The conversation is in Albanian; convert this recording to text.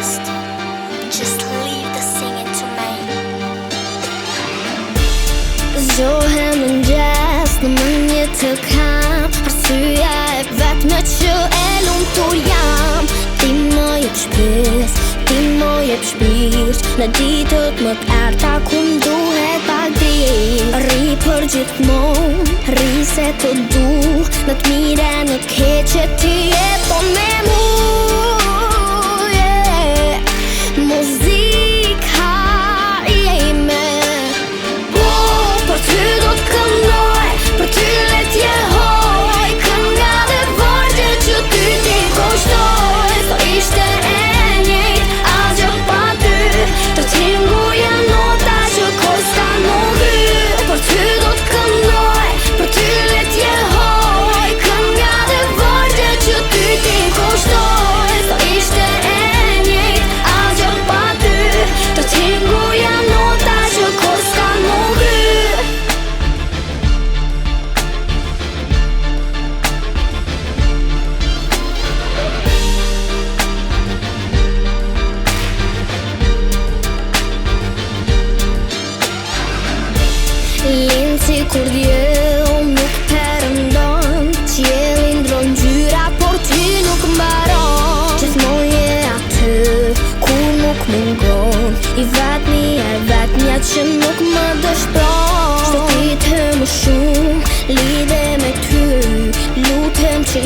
lost, just leave the singing to me. Zgjohem mëngjes në mënje të kam Arsyeja e vetme që e lumtur jam Ti më jep shpes, ti më jep shpirt Në ditët më t'errta ku m'duhet pak dritë Rri për gjithmonë, rri se të du Në t'mire, në t'keqe ti jeton me mu Muzika ime Për ty do t'këndoj, për ty let jehoj Kënga dhe vërgjë që ty ti kushtoj Sa ishte e njejt, asgjë pa ty Të tinguja nota që kur s'ka nuk hy Për ty do t'këndoj, për ty let jehoj Kënga dhe vërgjë që ty ti kushtoj Sa ishte e njejt, asgjë pa ty Të tinguja nota që kur s'ka nuk hy Linë si kur djeu nuk përëndon Qieli ndron gjyra, por ty nuk mbaron Gjithmonë je aty, kur nuk mungon I vetmja që nuk më dëshpron Çdo ditë më shumë, lidhe me ty Lutem që